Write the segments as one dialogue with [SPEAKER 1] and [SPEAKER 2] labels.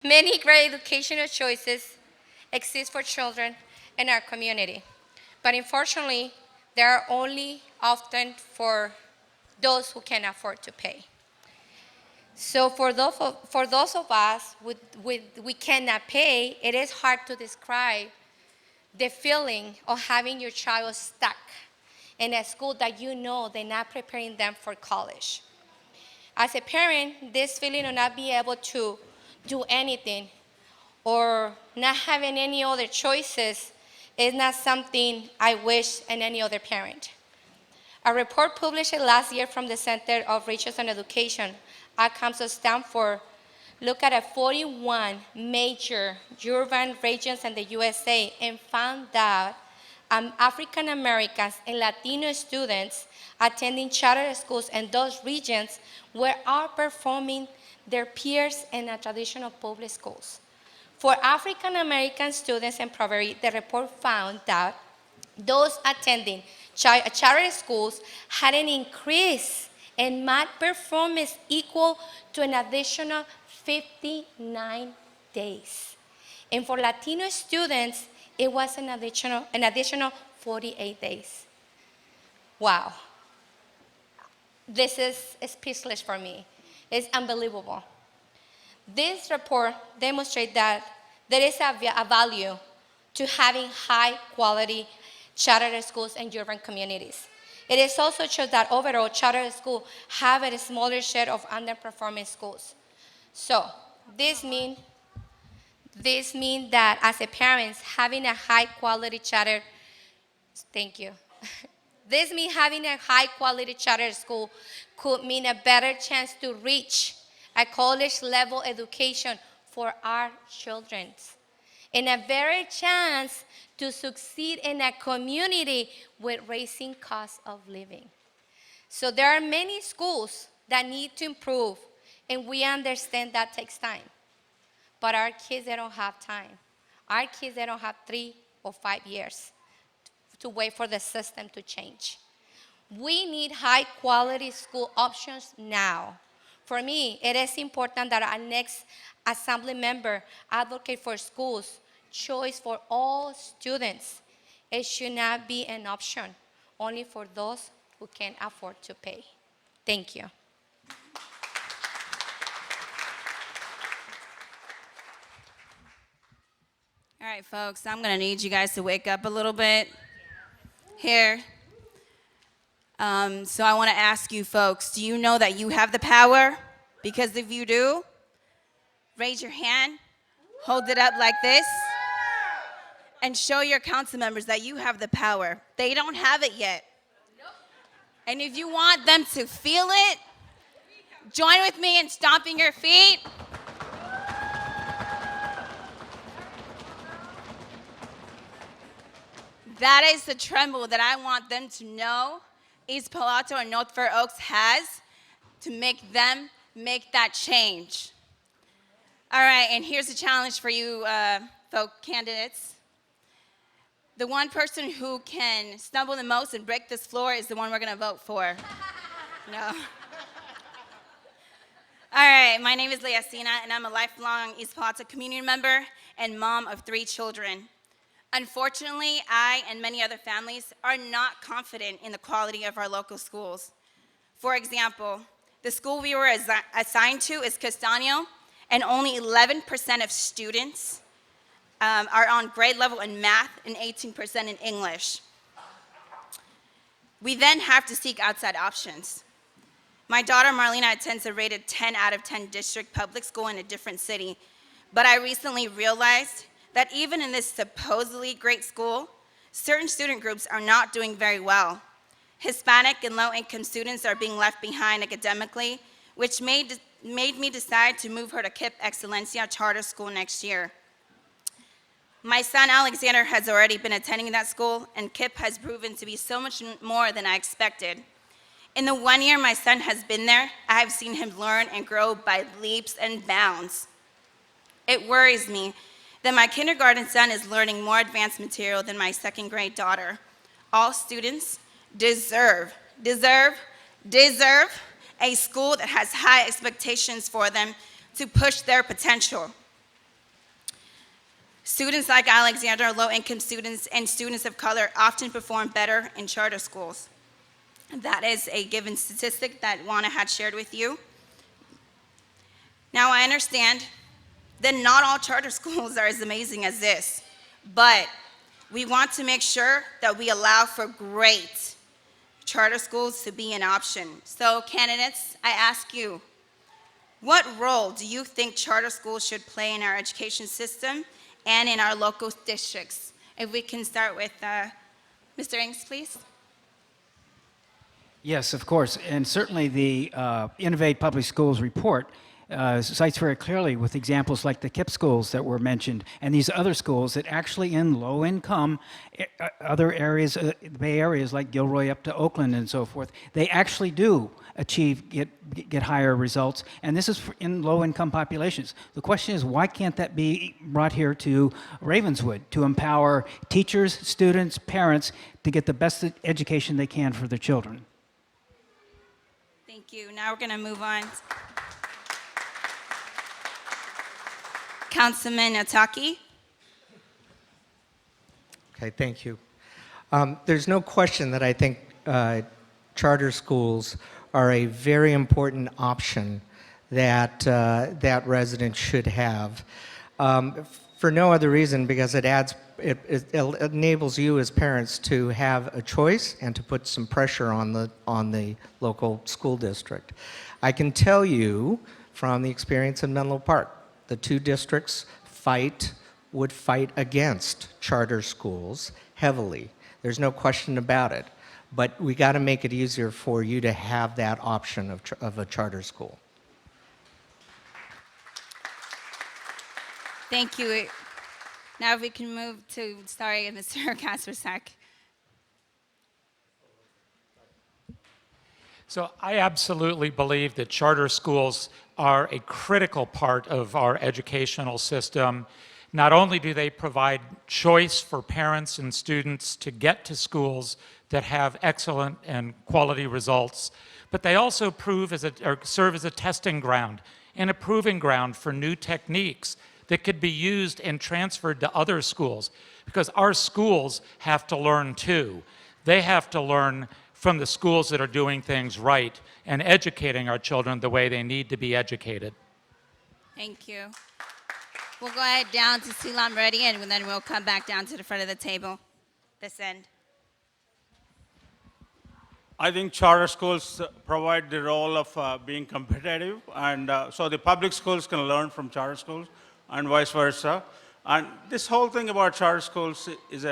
[SPEAKER 1] Many great educational choices exist for children in our community, but unfortunately, they are only often for those who can afford to pay. So for those of us we cannot pay, it is hard to describe the feeling of having your child stuck in a school that you know they're not preparing them for college. As a parent, this feeling of not being able to do anything or not having any other choices is not something I wish in any other parent. A report published last year from the Center of Research and Education outcomes of Stanford looked at 41 major urban regions in the USA and found that African Americans and Latino students attending charter schools in those regions were outperforming their peers in traditional public schools. For African American students in poverty, the report found that those attending charter schools had an increase in math performance equal to an additional 59 days. And for Latino students, it was an additional 48 days. Wow. This is speechless for me. It's unbelievable. This report demonstrates that there is a value to having high quality charter schools in urban communities. It is also shows that overall charter schools have a smaller share of underperforming schools. So this means that as a parents, having a high quality charter, thank you. This means having a high quality charter school could mean a better chance to reach a college level education for our children, and a better chance to succeed in a community with rising costs of living. So there are many schools that need to improve, and we understand that takes time. But our kids, they don't have time. Our kids, they don't have 3 or 5 years to wait for the system to change. We need high quality school options now. For me, it is important that our next assembly member advocate for schools choice for all students. It should not be an option only for those who can afford to pay. Thank you.
[SPEAKER 2] All right, folks, I'm going to need you guys to wake up a little bit here. So I want to ask you folks, do you know that you have the power? Because if you do, raise your hand, hold it up like this, and show your council members that you have the power. They don't have it yet. And if you want them to feel it, join with me in stomping your feet. That is the tremble that I want them to know East Palo Alto and North Fair Oaks has to make them make that change. All right, and here's a challenge for you folk candidates. The one person who can stumble the most and break this floor is the one we're going to vote for. No. All right, my name is Leacina, and I'm a lifelong East Palo Alto community member and mom of 3 children. Unfortunately, I and many other families are not confident in the quality of our local schools. For example, the school we were assigned to is Castaño, and only 11% of students are on grade level in math and 18% in English. We then have to seek outside options. My daughter Marlena attends a rated 10 out of 10 district public school in a different city, but I recently realized that even in this supposedly great school, certain student groups are not doing very well. Hispanic and low-income students are being left behind academically, which made me decide to move her to KIPP Excelencia Charter School next year. My son Alexander has already been attending that school, and KIPP has proven to be so much more than I expected. In the 1 year my son has been there, I have seen him learn and grow by leaps and bounds. It worries me that my kindergarten son is learning more advanced material than my 2nd grade daughter. All students deserve a school that has high expectations for them to push their potential. Students like Alexander, low-income students, and students of color often perform better in charter schools. That is a given statistic that Juana had shared with you. Now, I understand that not all charter schools are as amazing as this, but we want to make sure that we allow for great charter schools to be an option. So, candidates, I ask you, what role do you think charter schools should play in our education system and in our local districts? If we can start with Mr. Ings, please.
[SPEAKER 3] Yes, of course. And certainly the Innovate Public Schools report cites very clearly with examples like the KIPP schools that were mentioned and these other schools that actually in low income, other areas, Bay areas like Gilroy up to Oakland and so forth, they actually do get higher results. And this is in low income populations. The question is, why can't that be brought here to Ravenswood to empower teachers, students, parents to get the best education they can for their children?
[SPEAKER 2] Thank you. Now we're going to move on. Councilman Otaki.
[SPEAKER 4] Okay, thank you. There's no question that I think charter schools are a very important option that that residents should have. For no other reason, because it enables you as parents to have a choice and to put some pressure on the local school district. I can tell you from the experience in Menlo Park, the two districts would fight against charter schools heavily. There's no question about it. But we got to make it easier for you to have that option of a charter school.
[SPEAKER 2] Thank you. Now we can move to, Mr. Kaspersak.
[SPEAKER 5] So I absolutely believe that charter schools are a critical part of our educational system. Not only do they provide choice for parents and students to get to schools that have excellent and quality results, but they also serve as a testing ground and a proving ground for new techniques that could be used and transferred to other schools, because our schools have to learn too. They have to learn from the schools that are doing things right and educating our children the way they need to be educated.
[SPEAKER 2] Thank you. We'll go ahead down to Silam Reddy, and then we'll come back down to the front of the table, this end.
[SPEAKER 6] I think charter schools provide the role of being competitive, and so the public schools can learn from charter schools and vice versa. And this whole thing about charter schools is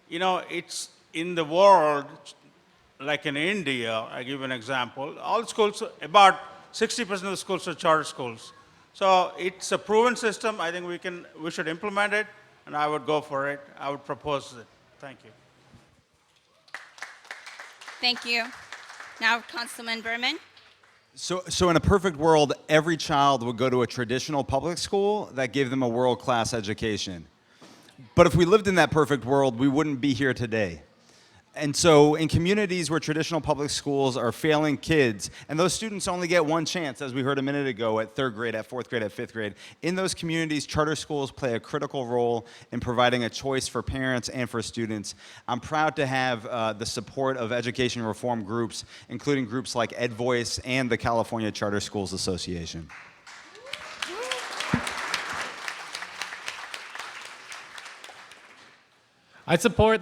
[SPEAKER 6] it's in the world, like in India, I give an example, all schools, about 60% of the schools are charter schools. So it's a proven system. I think we should implement it, and I would go for it. I would propose it. Thank you.
[SPEAKER 2] Thank you. Now, Councilman Berman.
[SPEAKER 7] So in a perfect world, every child would go to a traditional public school that gave them a world-class education. But if we lived in that perfect world, we wouldn't be here today. And so in communities where traditional public schools are failing kids, and those students only get one chance, as we heard a minute ago, at third grade, at fourth grade, at fifth grade, in those communities, charter schools play a critical role in providing a choice for parents and for students. I'm proud to have the support of education reform groups, including groups like EdVoice and the California Charter Schools Association.
[SPEAKER 8] I support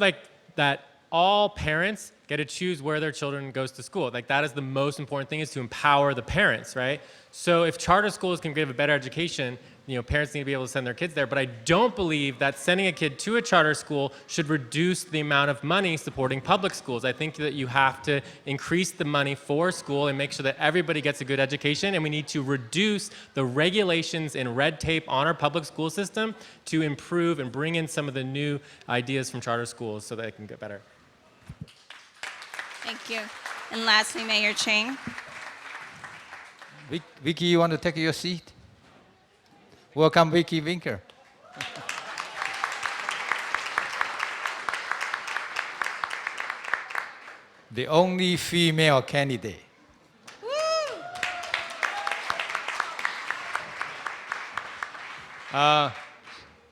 [SPEAKER 8] that all parents get to choose where their children goes to school. That is the most important thing, is to empower the parents, right? So if charter schools can give a better education, parents need to be able to send their kids there. But I don't believe that sending a kid to a charter school should reduce the amount of money supporting public schools. I think that you have to increase the money for school and make sure that everybody gets a good education, and we need to reduce the regulations and red tape on our public school system to improve and bring in some of the new ideas from charter schools so that it can get better.
[SPEAKER 2] Thank you. And lastly, Mayor Chang.
[SPEAKER 9] Vicky, you want to take your seat? Welcome, Vicky Winker. The only female candidate.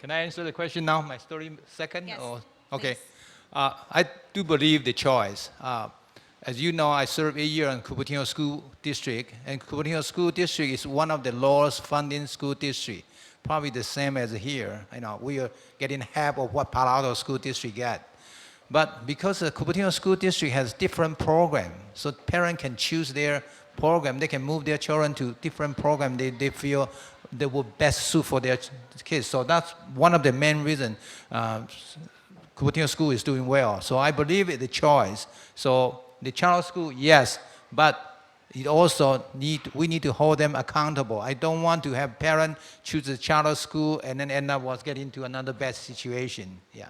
[SPEAKER 9] Can I answer the question now? My story second?
[SPEAKER 2] Yes,
[SPEAKER 9] Okay.
[SPEAKER 2] please.
[SPEAKER 9] I do believe the choice. As you know, I served 8 years in Cupertino School District, and Cupertino School District is one of the lowest funding school district, probably the same as here. You know, we are getting half of what Palo Alto School District get. But because the Cupertino School District has different programs, so parents can choose their program. They can move their children to different program they feel they will best suit for their kids. So that's one of the main reasons Cupertino School is doing well. So I believe it's a choice. So the charter school, yes, but it also we need to hold them accountable. I don't want to have parents choose a charter school and then end up getting into another bad situation. Yeah.